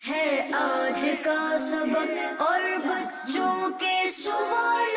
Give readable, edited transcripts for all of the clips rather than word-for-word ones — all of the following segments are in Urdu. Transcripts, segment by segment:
ہے آج کا سبق اور بچوں کے سوالات،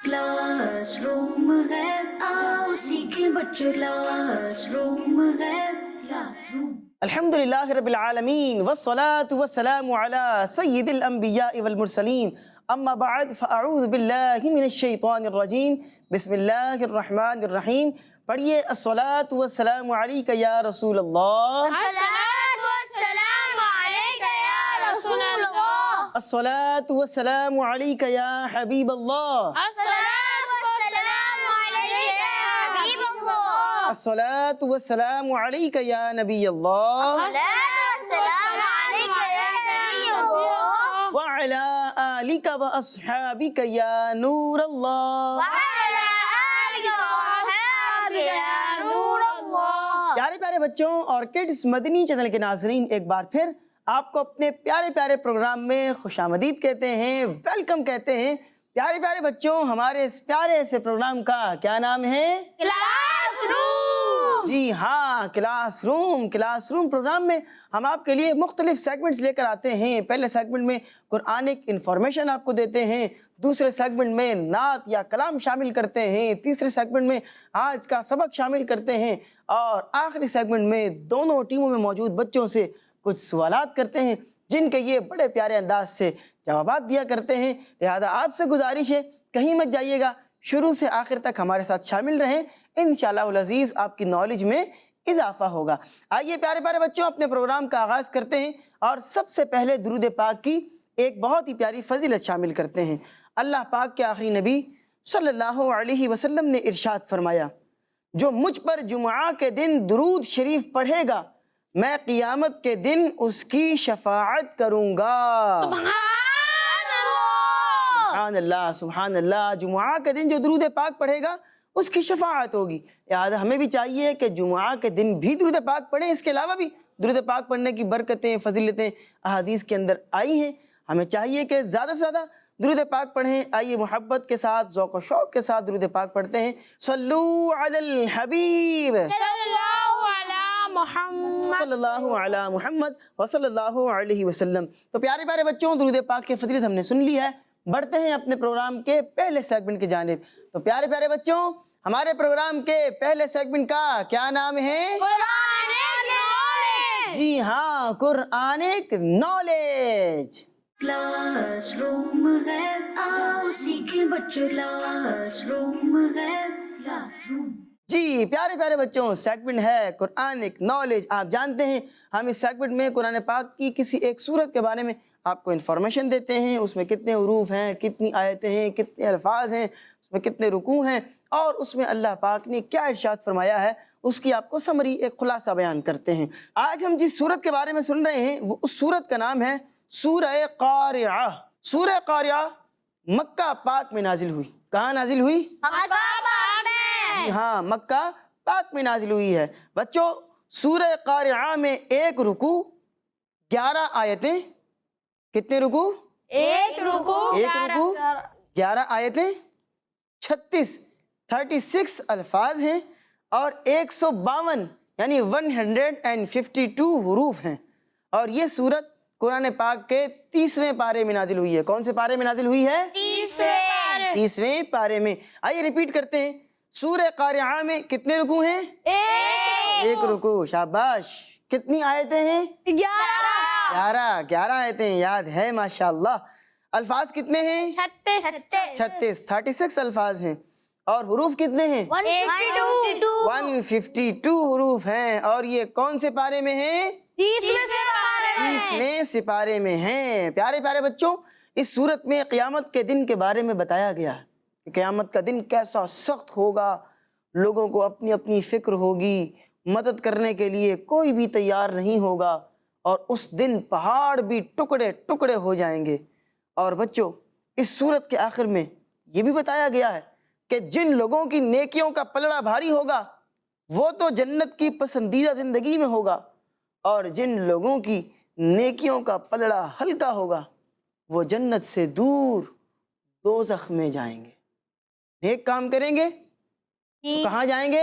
کلاس روم ہے، آؤ سیکھیں بچوں، کلاس روم ہے، کلاس روم۔ الحمدللہ رب العالمین والصلاة والسلام علی سید الانبیاء والمرسلین، اما بعد فاعوذ باللہ من الشیطان الرجیم، بسم اللہ الرحمن الرحیم۔ پڑھیے الصلاة والسلام علیک یا رسول اللہ، الصلاۃ والسلام علیک یا رسول اللہ، الصلاة والسلام علیک یا حبیب اللہ، الصلاۃ والسلام علیک یا حبیب اللہ، الصلاة والسلام علیک یا نبی اللہ، الصلاۃ والسلام علیک یا نبی اللہ، وعلی آلک واصحابک یا نور اللہ۔ وعلی آلک واصحابک یا نور اللہ۔ پیارے پیارے بچوں اور کڈز مدنی چینل کے ناظرین، ایک بار پھر آپ کو اپنے پیارے پیارے پروگرام میں خوش آمدید کہتے ہیں، ویلکم کہتے ہیں۔ پیارے پیارے بچوں، ہمارے اس پیارے سے پروگرام کا کیا نام ہے؟ Class room. جی ہاں، class room. Class room program میں ہم آپ کے لیے مختلف سیگمنٹس لے کر آتے ہیں۔ پہلے سیگمنٹ میں قرآنک انفارمیشن آپ کو دیتے ہیں، دوسرے سیگمنٹ میں نعت یا کلام شامل کرتے ہیں، تیسرے سیگمنٹ میں آج کا سبق شامل کرتے ہیں، اور آخری سیگمنٹ میں دونوں ٹیموں میں موجود بچوں سے کچھ سوالات کرتے ہیں جن کے یہ بڑے پیارے انداز سے جوابات دیا کرتے ہیں۔ لہذا آپ سے گزارش ہے، کہیں مت جائیے گا، شروع سے آخر تک ہمارے ساتھ شامل رہیں، انشاءاللہ العزیز آپ کی نالج میں اضافہ ہوگا۔ آئیے پیارے پیارے بچوں، اپنے پروگرام کا آغاز کرتے ہیں اور سب سے پہلے درود پاک کی ایک بہت ہی پیاری فضیلت شامل کرتے ہیں۔ اللہ پاک کے آخری نبی صلی اللہ علیہ وسلم نے ارشاد فرمایا، جو مجھ پر جمعہ کے دن درود شریف پڑھے گا، میں قیامت کے دن اس کی شفاعت کروں گا۔ سبحان اللہ۔ سبحان اللہ، سبحان اللہ۔ جمعہ کے دن جو درود پاک پڑھے گا اس کی شفاعت ہوگی۔ لہٰذا ہمیں بھی چاہیے کہ جمعہ کے دن بھی درود پاک پڑھیں۔ اس کے علاوہ بھی درود پاک پڑھنے کی برکتیں، فضیلتیں احادیث کے اندر آئی ہیں۔ ہمیں چاہیے کہ زیادہ سے زیادہ درود پاک پڑھیں۔ آئیے محبت کے ساتھ، ذوق و شوق کے ساتھ درود پاک پڑھتے ہیں۔ صلو علی الحبیب صلی اللہ علی محمد، صلی اللہ علی محمد وصلی اللہ علیہ وسلم۔ تو پیارے پیارے بچوں، درود پاک کی فضیلت ہم نے سن لی ہے، بڑھتے ہیں اپنے پروگرام کے پہلے سیگمنٹ کی جانب۔ تو پیارے پیارے بچوں، ہمارے پروگرام کے پہلے سیگمنٹ کا کیا نام ہے؟ Quranic knowledge. جی ہاں، قرآنک نالج۔ کلاس روم ہے، آؤ سیکھیں بچوں، کلاس روم ہے، کلاس روم۔ جی پیارے پیارے بچوں، سیگمنٹ ہے قرآنک نالج۔ آپ جانتے ہیں ہم اس سیگمنٹ میں قرآن پاک کی کسی ایک سورت کے بارے میں آپ کو انفارمیشن دیتے ہیں، اس میں کتنے حروف ہیں، کتنی آیتیں ہیں، کتنے الفاظ ہیں، اس میں کتنے رکوع ہیں، اور اس میں اللہ پاک نے کیا ارشاد فرمایا ہے، اس کی آپ کو سمری، ایک خلاصہ بیان کرتے ہیں۔ آج ہم جس سورت کے بارے میں سن رہے ہیں وہ اس سورت کا نام ہے سورہ قارعہ۔ سورہ قارعہ مکہ پاک میں نازل ہوئی۔ کہاں نازل ہوئی؟ جی ہاں، مکہ پاک میں نازل ہوئی ہے۔ بچوں، سورہ قارعہ میں ایک رکوع، 11 آیتیں، کتنے رکوع؟ ایک رکوع، ایک رکوع، 11 آیتیں، 36 الفاظ ہیں، اور 152 یعنی 152 حروف ہیں۔ اور یہ سورت قرآن پاک کے 30ویں پارے میں نازل ہوئی ہے۔ کون سے پارے میں نازل ہوئی ہے؟ 30ویں پارے میں۔ آئیے ریپیٹ کرتے ہیں، سورہ قارعہ میں کتنے رکوع ہیں؟ ایک رکوع، شاباش۔ کتنی آیتیں ہیں؟ 11 آیتیں، یاد ہے ماشاءاللہ۔ الفاظ کتنے ہیں؟ 36 الفاظ ہیں، اور حروف کتنے ہیں؟ 152 حروف ہیں۔ اور یہ کون سے پارے میں ہیں؟ 30ویں سپارے میں ہیں۔ پیارے پیارے بچوں، اس سورت میں قیامت کے دن کے بارے میں بتایا گیا ہے کہ قیامت کا دن کیسا سخت ہوگا، لوگوں کو اپنی اپنی فکر ہوگی، مدد کرنے کے لیے کوئی بھی تیار نہیں ہوگا، اور اس دن پہاڑ بھی ٹکڑے ٹکڑے ہو جائیں گے۔ اور بچوں، اس سورت کے آخر میں یہ بھی بتایا گیا ہے کہ جن لوگوں کی نیکیوں کا پلڑا بھاری ہوگا وہ تو جنت کی پسندیدہ زندگی میں ہوگا، اور جن لوگوں کی نیکیوں کا پلڑا ہلکا ہوگا وہ جنت سے دور دوزخ میں جائیں گے۔ نیک کام کریں گے تو کہاں جائیں گے؟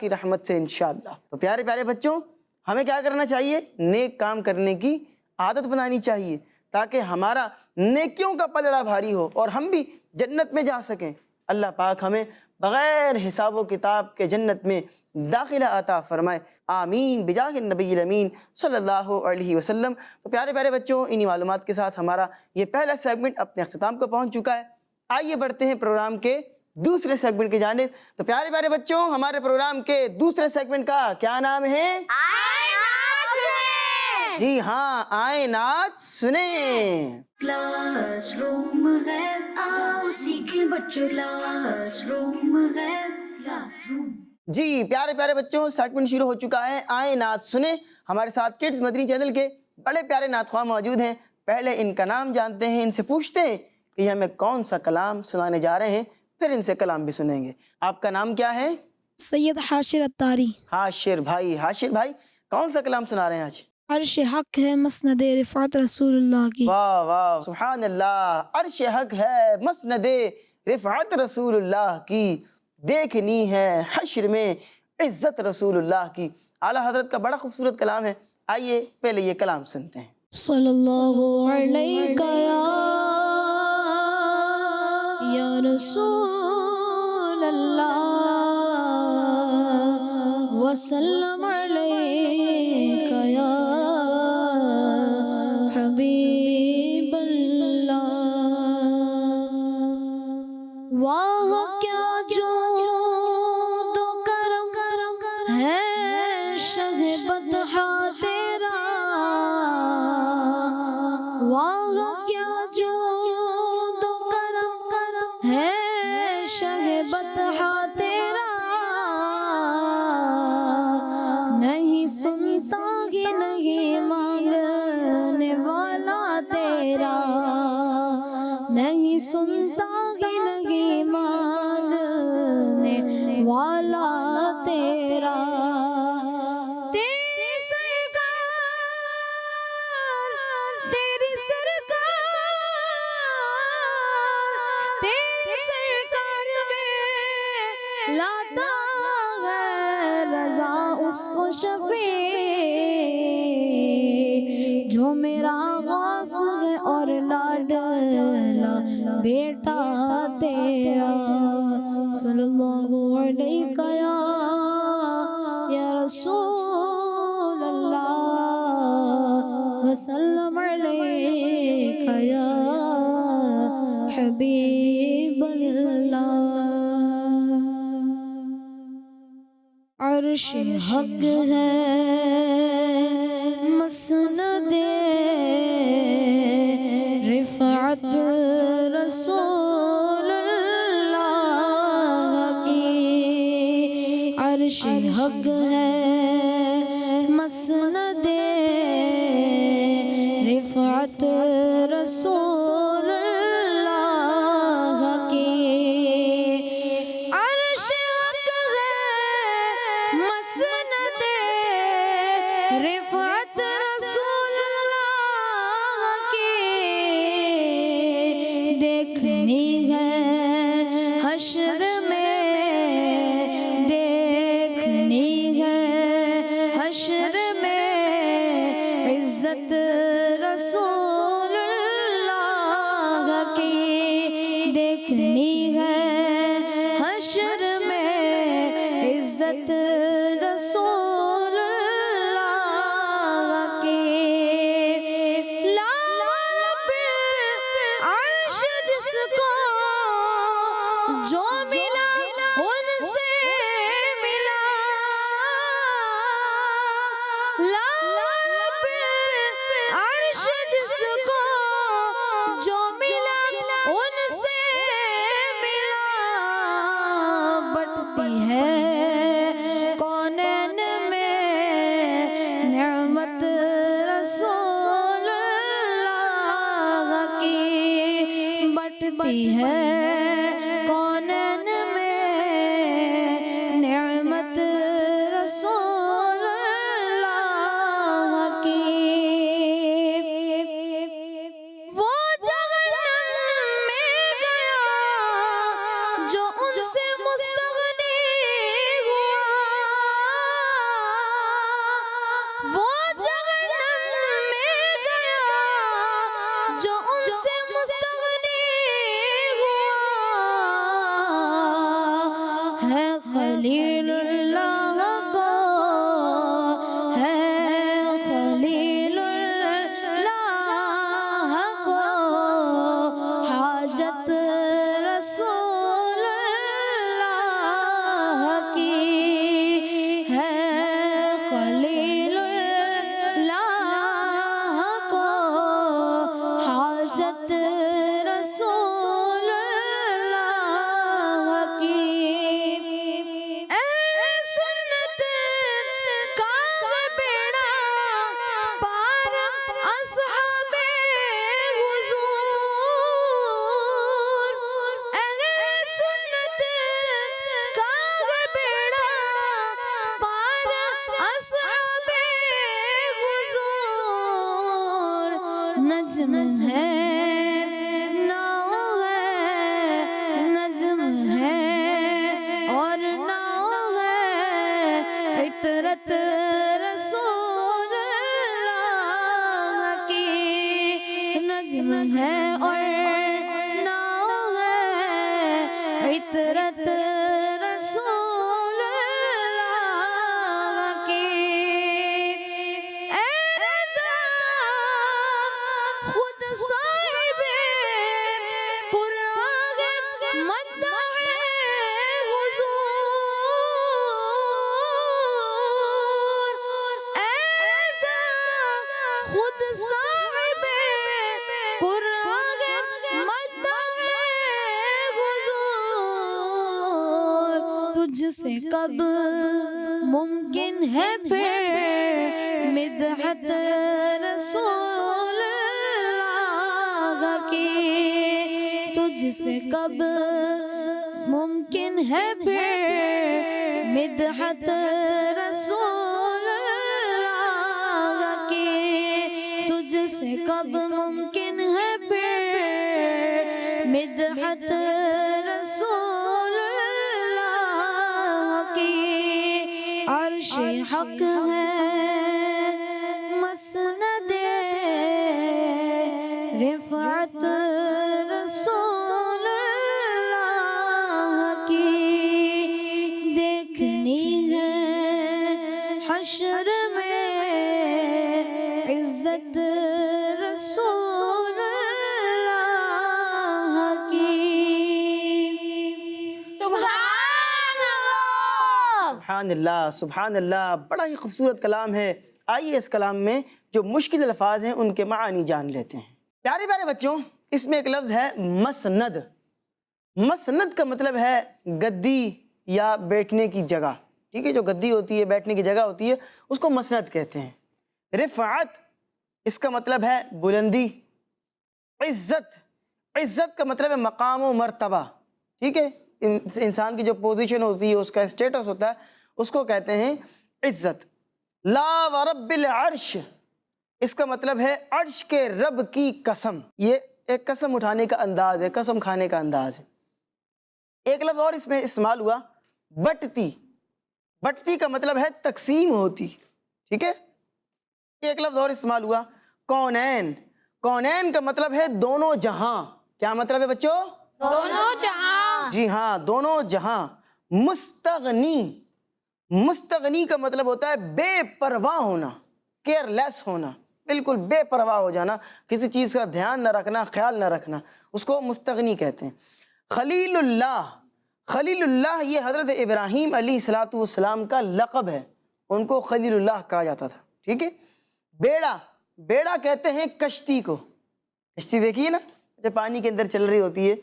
کی رحمت سے انشاءاللہ۔ تو پیارے پیارے بچوں، ہمیں کیا کرنا چاہیے؟ نیک کام کرنے کی عادت بنانی چاہیے تاکہ ہمارا نیکیوں کا پلڑا بھاری ہو اور ہم بھی جنت میں جا سکیں۔ اللہ پاک ہمیں بغیر حساب و کتاب کے جنت میں داخلہ عطا فرمائے، آمین بجاہ النبی الامین صلی اللہ علیہ وسلم۔ تو پیارے پیارے بچوں، انہی معلومات کے ساتھ ہمارا یہ پہلا سیگمنٹ اپنے اختتام کو پہنچ چکا ہے۔ آئیے بڑھتے ہیں پروگرام کے دوسرے سیگمنٹ کی جانب۔ تو پیارے پیارے بچوں، ہمارے پروگرام کے دوسرے سیگمنٹ کا کیا نام ہے؟ جی ہاں، آئیں نعت سنیں۔ کلاس روم ہے، آؤ سیکھیں بچوں، کلاس روم ہے، کلاس روم۔ جی پیارے پیارے بچوں، سیگمنٹ شروع ہو چکا ہے، آئیں نعت سنیں۔ ہمارے ساتھ کڈز مدنی چینل کے بڑے پیارے نعت خواہ موجود ہیں۔ پہلے ان کا نام جانتے ہیں، ان سے پوچھتے ہیں کہ یہ ہمیں کون سا کلام سنانے جا رہے ہیں، پھر ان سے کلام بھی سنیں گے۔ آپ کا نام کیا ہے؟ سید حاشر اتاری۔ حاشر بھائی، حاشر بھائی کون سا کلام سنا رہے ہیں آج؟ عرش حق ہے مسند رفعت رسول اللہ کی۔ واہ واہ، سبحان اللہ۔ عرش حق ہے مسند رفعت رسول اللہ کی، دیکھنی ہے حشر میں عزت رسول اللہ کی۔ اعلیٰ حضرت کا بڑا خوبصورت کلام ہے، آئیے پہلے یہ کلام سنتے ہیں۔ صلی اللہ علیہ یا رسول اللہ وسلم علیک یا حبیب اللہ۔ واہ کیا جود و کرم ہے شہ بطحہ تیرا، واہ کیا جود و کرم ہے شہ بطحہ تیرا، نہیں سنتا ہی نہیں مانگنے والا تیرا، نہیں سنتا ہی نہیں مانگنے والا تیرا۔ تیری سرکار تیری سرکار تیری سرکار میں لاتا ہے رضا اس کو شفیع جو میرا غوث ہے اور لاڈلا بیٹا تیرا۔ صلی اللہ علیہ یا رسول اللہ وسلم علیک یا حبیب اللہ۔ عرش حق ہے مسند رفعت رسول اللہ کی، عرش حق ہے مسند رفعت رسول اللہ کی، عرش حق ہے مسند رفعت رسول اللہ کی، دیکھنی ہے حشر میں، دیکھنی ہے حشر میں عزت رسول اللہ کی، دیکھنی ہے حشر میں عزت رسول اللہ کی۔ لا رب العرش جس کو جو ملا ان سے ملا، لا رب العرش جس کو جو ملا ان سے ملا، بٹتی ہے کونین میں نعمت رسول اللہ کی، بٹتی ہے کونین وہ جہنم میں گیا جو ان سے مستغنی ہوا ہے خلیل اللہ کو ہے خلیل اللہ کو حاجت رسول اللہ کی ہے خلیل اللہ کو حاجت رسول اللہ کی اے سنت کا بیڑا پار اصحاب حضور اے سنت کا بیڑا پار اصحاب حضور نجم ہے ناؤ ہے نجم ہے اور ناؤ ہے عطرت رسول اللہ کی نجم ہے اور ناؤ ہے عطرت رسول اللہ کی اے رضا خود صاحب قرآن مدح حضور اے رضا خود صاحب قرآن مدح حضور تجھ سے کب ممکن ہے پھر مدحت رسول اللہ کی تجھ سے کب ممکن ہے پھر مدحت رسول اللہ کی تجھ سے کب ممکن ہے پھر مدحت رسول اللہ کی عرش حق ہے مسند رفعت رسول اللہ کی دیکھنی ہے حشر میں عزت رسول اللہ کی سبحان اللہ سبحان اللہ، بڑا ہی خوبصورت کلام ہے۔ آئیے اس کلام میں جو مشکل الفاظ ہیں ان کے معانی جان لیتے ہیں۔ پیارے پیارے بچوں، اس میں ایک لفظ ہے مسند۔ مسند کا مطلب ہے گدی یا بیٹھنے کی جگہ، ٹھیک ہے، جو گدی ہوتی ہے، بیٹھنے کی جگہ ہوتی ہے، اس کو مسند کہتے ہیں۔ رفعت، اس کا مطلب ہے بلندی۔ عزت، عزت کا مطلب ہے مقام و مرتبہ، ٹھیک ہے، انسان کی جو پوزیشن ہوتی ہے، اس کا اسٹیٹس ہوتا ہے، اس کو کہتے ہیں عزت۔ لا ورب العرش، اس کا مطلب ہے عرش کے رب کی قسم۔ یہ ایک قسم اٹھانے کا انداز ہے، قسم کھانے کا انداز ہے۔ ایک لفظ اور اس میں استعمال ہوا، بٹتی۔ بٹتی کا مطلب ہے تقسیم ہوتی، ٹھیک ہے۔ ایک لفظ اور استعمال ہوا، کونین۔ کونین کا مطلب ہے دونوں جہاں۔ کیا مطلب ہے بچوں؟ دونوں جہاں۔ جی ہاں، دونوں جہاں۔ مستغنی، مستغنی کا مطلب ہوتا ہے بے پرواہ ہونا، کیئر لیس ہونا، بالکل بے پرواہ ہو جانا، کسی چیز کا دھیان نہ رکھنا، خیال نہ رکھنا، اس کو مستغنی کہتے ہیں۔ خلیل اللہ، خلیل اللہ یہ حضرت ابراہیم علیہ السلام کا لقب ہے، ان کو خلیل اللہ کہا جاتا تھا، ٹھیک ہے۔ بیڑا، بیڑا کہتے ہیں کشتی کو۔ کشتی دیکھیے نا، جو پانی کے اندر چل رہی ہوتی ہے،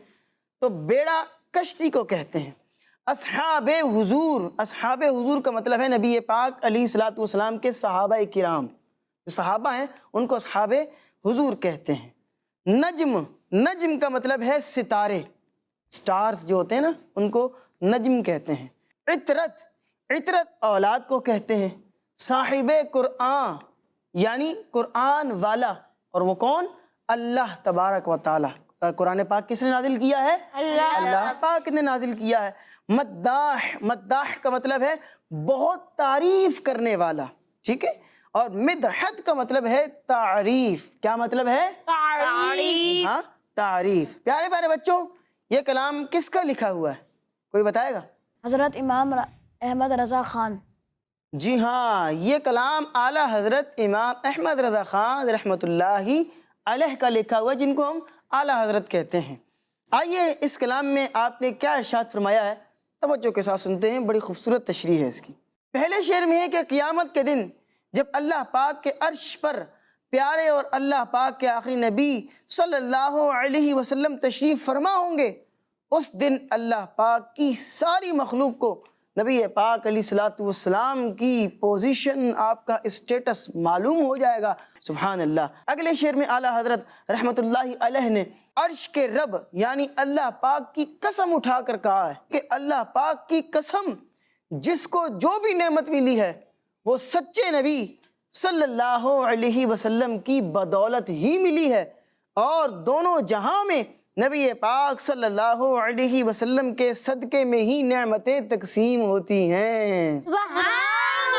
تو بیڑا کشتی کو کہتے ہیں۔ اصحاب حضور، اصحاب حضور کا مطلب ہے نبی پاک علیہ السلام کے صحابہ کرام، جو صحابہ ہیں ان کو اصحاب حضور کہتے ہیں۔ نجم، نجم کا مطلب ہے ستارے، سٹارز جو ہوتے ہیں نا، ان کو نجم کہتے ہیں۔ عطرت، عطرت اولاد کو کہتے ہیں۔ صاحب قرآن، یعنی قرآن والا، اور وہ کون؟ اللہ تبارک و تعالی۔ قرآن پاک کس نے نازل کیا ہے؟ اللہ پاک نے نازل کیا ہے۔ مداح، مداح کا مطلب ہے بہت تعریف کرنے والا، ٹھیک ہے۔ اور مدحت کا مطلب ہے تعریف. کیا مطلب ہے؟ تعریف. ہاں تعریف. پیارے پیارے بچوں یہ کلام کس کا لکھا ہوا ہے؟ کوئی بتائے گا؟ حضرت امام احمد رضا خان. جی ہاں یہ کلام اعلیٰ حضرت امام احمد رضا خان رحمۃ اللہ علیہ کا لکھا ہوا ہے، جن کو ہم اعلیٰ حضرت کہتے ہیں. آئیے اس کلام میں آپ نے کیا ارشاد فرمایا ہے توجہ کے ساتھ سنتے ہیں. بڑی خوبصورت تشریح ہے اس کی. پہلے شعر میں ہے کہ قیامت کے دن جب اللہ پاک کے عرش پر پیارے اور اللہ پاک کے آخری نبی صلی اللہ علیہ وسلم تشریف فرما ہوں گے، اس دن اللہ پاک کی ساری مخلوق کو نبی پاک علیہ الصلوۃ والسلام کی پوزیشن، آپ کا اسٹیٹس معلوم ہو جائے گا. سبحان اللہ. اگلے شعر میں اعلیٰ حضرت رحمۃ اللہ علیہ نے عرش کے رب یعنی اللہ پاک کی قسم اٹھا کر کہا ہے کہ اللہ پاک کی قسم، جس کو جو بھی نعمت ملی ہے وہ سچے نبی صلی اللہ علیہ وسلم کی بدولت ہی ملی ہے، اور دونوں جہاں میں نبی پاک صلی اللہ علیہ وسلم کے صدقے میں ہی نعمتیں تقسیم ہوتی ہیں. سبحان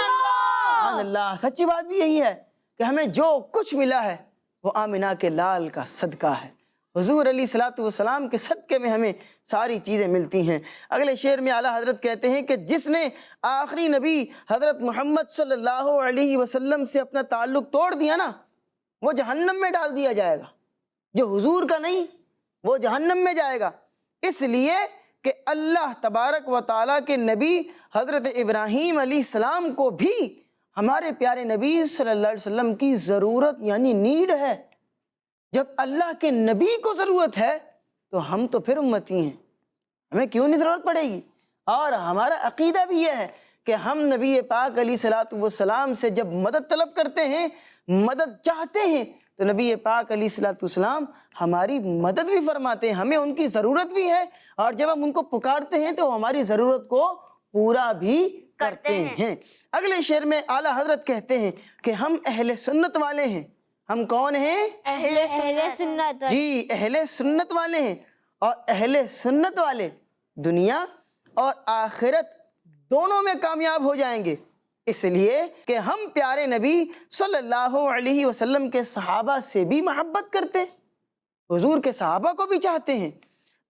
اللہ. سچی بات بھی یہی ہے کہ ہمیں جو کچھ ملا ہے وہ آمنہ کے لال کا صدقہ ہے. حضور علیہ الصلوۃ والسلام کے صدقے میں ہمیں ساری چیزیں ملتی ہیں. اگلے شعر میں اعلیٰ حضرت کہتے ہیں کہ جس نے آخری نبی حضرت محمد صلی اللہ علیہ وسلم سے اپنا تعلق توڑ دیا نا، وہ جہنم میں ڈال دیا جائے گا. جو حضور کا نہیں وہ جہنم میں جائے گا، اس لیے کہ اللہ تبارک و تعالیٰ کے نبی حضرت ابراہیم علیہ السلام کو بھی ہمارے پیارے نبی صلی اللہ علیہ وسلم کی ضرورت یعنی نیڈ ہے. جب اللہ کے نبی کو ضرورت ہے تو ہم تو پھر امتی ہیں، ہمیں کیوں نہیں ضرورت پڑے گی. اور ہمارا عقیدہ بھی یہ ہے کہ ہم نبی پاک علیہ الصلوۃ والسلام سے جب مدد طلب کرتے ہیں، مدد چاہتے ہیں، تو نبی پاک علیہ الصلوۃ والسلام ہماری مدد بھی فرماتے ہیں. ہمیں ان کی ضرورت بھی ہے، اور جب ہم ان کو پکارتے ہیں تو ہماری ضرورت کو پورا بھی کرتے ہیں. اگلے شعر میں اعلیٰ حضرت کہتے ہیں کہ ہم اہل سنت والے ہیں. ہم کون ہیں؟ اہل سنت. جی اہل سنت والے ہیں، اور اہل سنت والے دنیا اور آخرت دونوں میں کامیاب ہو جائیں گے، اس لیے کہ ہم پیارے نبی صلی اللہ علیہ وسلم کے صحابہ سے بھی محبت کرتے ہیں، حضور کے صحابہ کو بھی چاہتے ہیں،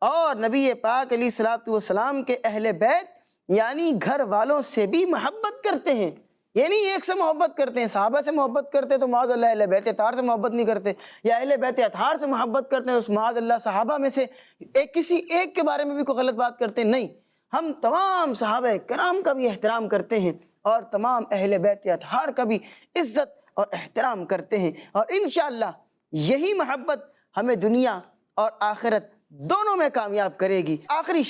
اور نبی پاک علیہ الصلوۃ والسلام کے اہل بیت یعنی گھر والوں سے بھی محبت کرتے ہیں. یہ نہیں ایک سے محبت کرتے ہیں، صحابہ سے محبت کرتے تو معاذ اللہ اہل بیت اطہار سے محبت نہیں کرتے، یا اہل بیت اطہار سے محبت کرتے ہیں تو معاذ اللہ صحابہ میں سے کسی ایک کے بارے میں بھی کوئی غلط بات کرتے ہیں. نہیں، ہم تمام صحابہ کرام کا بھی احترام کرتے ہیں، اور تمام اہل بیت اطہار کا بھی عزت اور احترام کرتے ہیں، اور انشاءاللہ یہی محبت ہمیں دنیا اور آخرت دونوں میں کامیاب کرے گی. آخری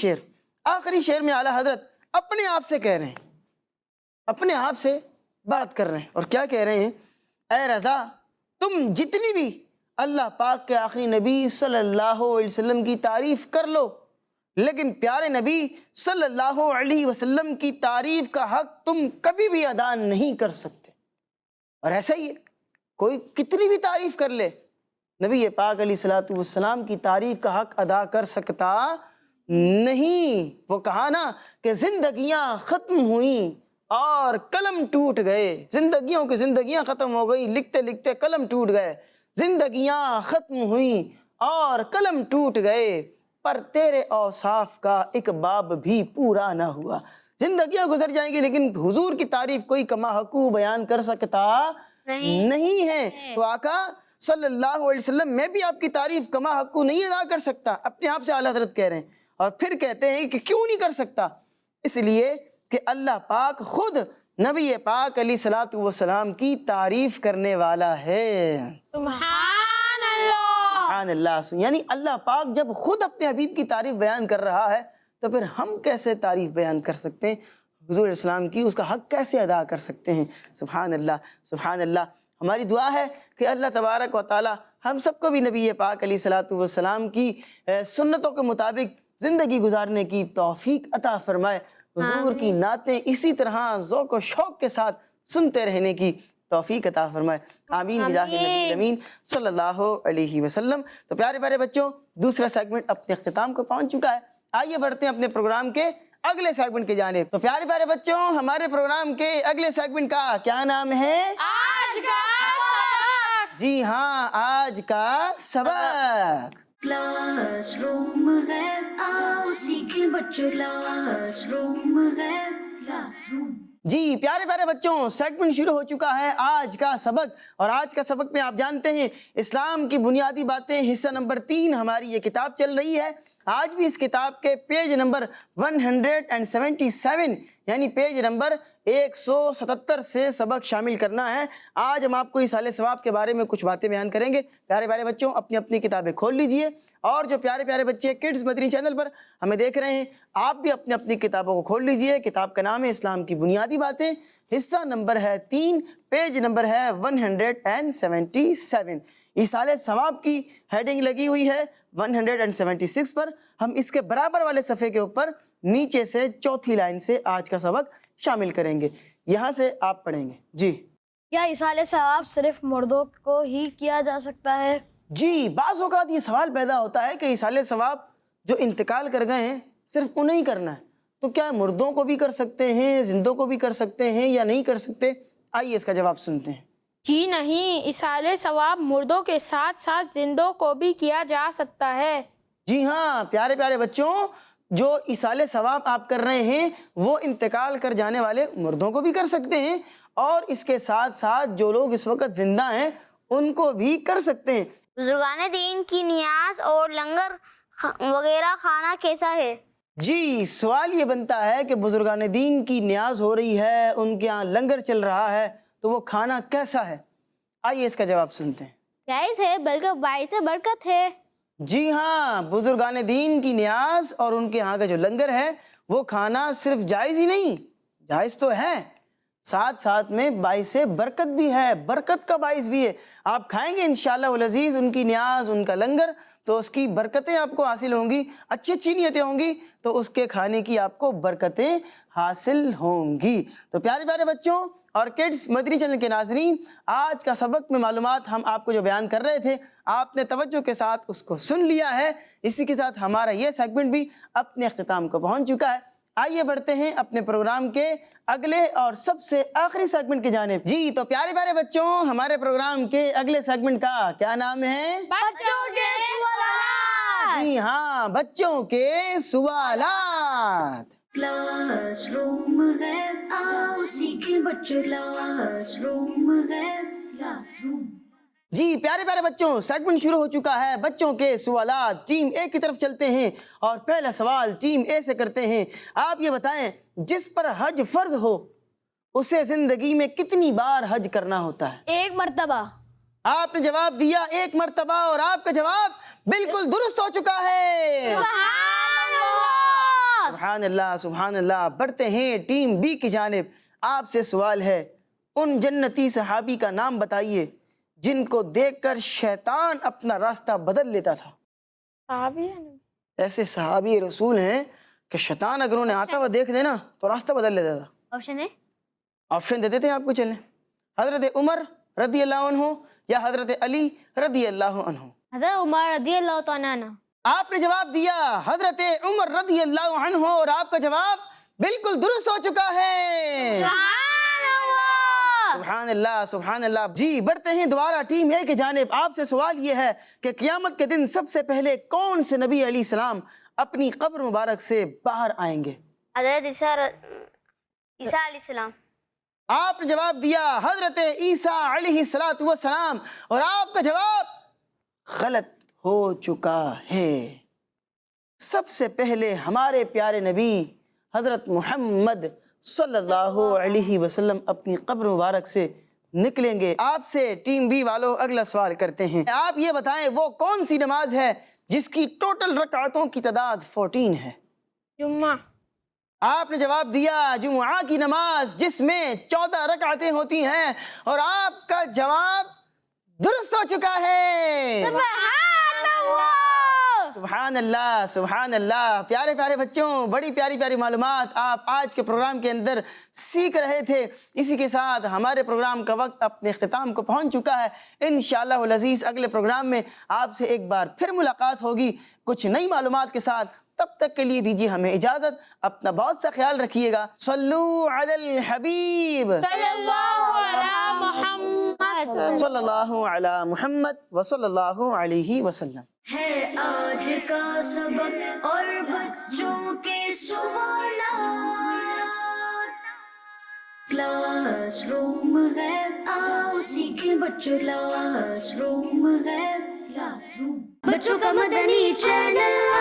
شعر میں اعلیٰ حضرت اپنے آپ سے کہہ رہے ہیں، اپنے آپ سے بات کر رہے ہیں، اور کیا کہہ رہے ہیں؟ اے رضا، تم جتنی بھی اللہ پاک کے آخری نبی صلی اللہ علیہ وسلم کی تعریف کر لو، لیکن پیارے نبی صلی اللہ علیہ وسلم کی تعریف کا حق تم کبھی بھی ادا نہیں کر سکتے. اور ایسا ہی ہے، کوئی کتنی بھی تعریف کر لے، نبی پاک علیہ الصلوۃ والسلام کی تعریف کا حق ادا کر سکتا نہیں. وہ کہا نا کہ زندگیاں ختم ہوئیں اور قلم ٹوٹ گئے، زندگیوں کی زندگیاں ختم ہو گئی، لکھتے لکھتے قلم ٹوٹ گئے. زندگیاں ختم ہوئیں اور قلم ٹوٹ گئے، پر تیرے اوصاف کا ایک باب بھی پورا نہ ہوا. زندگیاں گزر جائیں گی لیکن حضور کی تعریف کوئی کما حقو بیان کر سکتا نہیں ہے. تو آقا صلی اللہ علیہ وسلم میں بھی آپ کی تعریف کما حقو نہیں ادا کر سکتا. اپنے آپ سے اعلیٰ حضرت کہہ رہے ہیں، اور پھر کہتے ہیں کہ کیوں نہیں کر سکتا؟ اس لیے کہ اللہ پاک خود نبی پاک علیہ الصلوۃ والسلام کی تعریف کرنے والا ہے. سبحان اللہ. سبحان اللہ. یعنی اللہ پاک جب خود اپنے حبیب کی تعریف بیان کر رہا ہے تو پھر ہم کیسے تعریف بیان کر سکتے ہیں حضور علیہ السلام کی، اس کا حق کیسے ادا کر سکتے ہیں؟ سبحان اللہ سبحان اللہ. ہماری دعا ہے کہ اللہ تبارک و تعالی ہم سب کو بھی نبی پاک علیہ الصلوۃ والسلام کی سنتوں کے مطابق زندگی گزارنے کی توفیق عطا فرمائے. حضور کی نعتیں اسی طرح ذوق و شوق کے ساتھ سنتے رہنے کی توفیق عطا فرمائے. آمین بجاہ نبی امین صلی اللہ علیہ وسلم. تو پیارے پیارے بچوں، دوسرا سیگمنٹ اپنے اختتام کو پہنچ چکا ہے. آئیے بڑھتے ہیں اپنے پروگرام کے اگلے سیگمنٹ کی جانب. تو پیارے پیارے بچوں، ہمارے پروگرام کے اگلے سیگمنٹ کا کیا نام ہے؟ آج جی ہاں، آج کا سبق کلاس روم ہے، آؤ سیکھیں بچوں، کلاس روم ہے، کلاس روم۔ جی پیارے پیارے بچوں، سیگمنٹ شروع ہو چکا ہے آج کا سبق، اور آج کا سبق میں آپ جانتے ہیں اسلام کی بنیادی باتیں حصہ نمبر 3 ہماری یہ کتاب چل رہی ہے۔ آج بھی اس کتاب کے پیج نمبر 177 یعنی پیج نمبر 177 سے سبق شامل کرنا ہے۔ آج ہم آپ کو ایصال ثواب کے بارے میں کچھ باتیں بیان کریں گے۔ پیارے پیارے بچوں، اپنی اپنی کتابیں کھول لیجئے، اور جو پیارے پیارے بچے کڈز مدنی چینل پر ہمیں دیکھ رہے ہیں، آپ بھی اپنی اپنی کتابوں کو کھول لیجئے۔ کتاب کا نام ہے اسلام کی بنیادی باتیں، حصہ نمبر ہے 3، پیج نمبر ہے 177۔ ایصال ثواب کی ہیڈنگ لگی ہوئی ہے 176 پر۔ ہم اس کے برابر والے صفحے کے اوپر نیچے سے چوتھی لائن سے آج کا سبق شامل کریں گے، یہاں سے آپ پڑھیں گے۔ جی کیا ایصال ثواب صرف مردوں کو ہی کیا جا سکتا ہے؟ جی، بعض اوقات یہ سوال پیدا ہوتا ہے کہ ایصال ثواب جو انتقال کر گئے ہیں صرف انہیں ہی کرنا ہے، تو کیا مردوں کو بھی کر سکتے ہیں، زندوں کو بھی کر سکتے ہیں یا نہیں کر سکتے؟ آئیے اس کا جواب سنتے ہیں۔ جی نہیں، ایصال ثواب مردوں کے ساتھ ساتھ زندوں کو بھی کیا جا سکتا ہے۔ جی ہاں پیارے پیارے بچوں، جو ایصال ثواب آپ کر رہے ہیں وہ انتقال کر جانے والے مردوں کو بھی کر سکتے ہیں، اور اس کے ساتھ ساتھ جو لوگ اس وقت زندہ ہیں ان کو بھی کر سکتے ہیں۔ بزرگان دین کی نیاز اور لنگر وغیرہ کھانا کیسا ہے؟ جی سوال یہ بنتا ہے کہ بزرگان دین کی نیاز ہو رہی ہے، ان کے یہاں لنگر چل رہا ہے، تو وہ کھانا کیسا ہے؟ آئیے اس کا جواب سنتے ہیں۔ جائز ہے، بلکہ باعث برکت ہے۔ جی ہاں، بزرگان دین کی نیاز اور ان کے یہاں کا جو لنگر ہے وہ کھانا صرف جائز ہی نہیں، جائز تو ہے، ساتھ ساتھ میں باعث برکت بھی ہے، برکت کا باعث بھی ہے۔ آپ کھائیں گے انشاءاللہ العزیز ان کی نیاز، ان کا لنگر، تو اس کی برکتیں آپ کو حاصل ہوں گی، اچھی اچھی نیتیں ہوں گی تو اس کے کھانے کی آپ کو برکتیں حاصل ہوں گی۔ تو پیارے پیارے بچوں اور کڈز مدنی چینل کے ناظرین، آج کا سبق میں معلومات ہم آپ کو جو بیان کر رہے تھے آپ نے توجہ کے ساتھ اس کو سن لیا ہے۔ اسی کے ساتھ ہمارا یہ سیگمنٹ بھی اپنے اختتام کو پہنچ چکا ہے۔ آئیے بڑھتے ہیں اپنے پروگرام کے اگلے اور سب سے آخری سیگمنٹ کی جانب۔ جی تو پیارے پیارے بچوں، ہمارے پروگرام کے اگلے سیگمنٹ کا کیا نام ہے؟ بچوں کے سوالات۔ جی ہاں، بچوں کے سوالات۔ کلاس روم ہے، آؤ سیکھیں بچوں، کلاس روم ہے، کلاس روم۔ جی پیارے پیارے بچوں، سیگمنٹ شروع ہو چکا ہے بچوں کے سوالات۔ ٹیم اے کی طرف چلتے ہیں اور پہلا سوال ٹیم اے سے کرتے ہیں۔ آپ یہ بتائیں، جس پر حج فرض ہو اسے زندگی میں کتنی بار حج کرنا ہوتا ہے؟ 1 مرتبہ۔ آپ نے جواب دیا 1 مرتبہ، اور آپ کا جواب بالکل درست ہو چکا ہے۔ سبحان اللہ سبحان اللہ۔ بڑھتے ہیں ٹیم بی کی جانب۔ آپ سے سوال ہے، ان جنتی صحابی کا نام بتائیے جن کو دیکھ کر شیطان اپنا راستہ بدل لیتا تھا۔ ایسے صحابی رسول ہیں کہ شیطان اگر انہیں آتا ہوا دیکھ لینا تو راستہ بدل لیتا تھا۔ آپشن ہے؟ آپشن دے دیتے ہیں آپ کو، چلیں۔ حضرت عمر رضی اللہ عنہ یا حضرت علی رضی اللہ عنہ؟ حضرت عمر رضی اللہ تعالیٰ عنہ۔ آپ نے جواب دیا حضرت عمر رضی اللہ عنہ، اور آپ کا جواب بالکل درست ہو چکا ہے۔ سبحان اللہ سبحان اللہ۔ جی بڑھتے ہیں دوبارہ ٹیم اے کی جانب۔ آپ سے سوال یہ ہے کہ قیامت کے دن سب سے پہلے کون سے نبی علیہ السلام اپنی قبر مبارک سے باہر آئیں گے؟ حضرت عیسیٰ علیہ السلام۔ آپ نے جواب دیا حضرت عیسیٰ علیہ السلام، اور آپ کا جواب غلط ہو چکا ہے۔ سب سے پہلے ہمارے پیارے نبی حضرت محمد صلی اللہ علیہ وسلم اپنی قبر مبارک سے نکلیں گے۔ آپ سے ٹیم بی والوں اگلا سوال کرتے ہیں۔ آپ یہ بتائیں وہ کون سی نماز ہے جس کی ٹوٹل رکعتوں کی تعداد 14 ہے؟ جمعہ۔ آپ نے جواب دیا جمعہ کی نماز، جس میں 14 رکعتیں ہوتی ہیں، اور آپ کا جواب درست ہو چکا ہے۔ سبحان اللہ سبحان اللہ۔ پیارے پیارے بچوں، بڑی پیاری پیاری معلومات آپ آج کے پروگرام کے اندر سیکھ رہے تھے۔ اسی کے ساتھ ہمارے پروگرام کا وقت اپنے اختتام کو پہنچ چکا ہے۔ انشاءاللہ العزیز اگلے پروگرام میں آپ سے ایک بار پھر ملاقات ہوگی کچھ نئی معلومات کے ساتھ۔ تب تک کے لیے دیجیے ہمیں اجازت، اپنا بہت سا خیال رکھیے گا۔ صلو علی الحبیب صلی اللہ علی محمد۔ صلی اللہ علی محمد وصلی اللہ علیہ وسلم. ہے آج کا سبق اور بچوں کے سوالات. کلاس روم ہے آؤ سیکھیں بچوں. کلاس روم ہے کلاس روم بچوں کا مدنی چینل.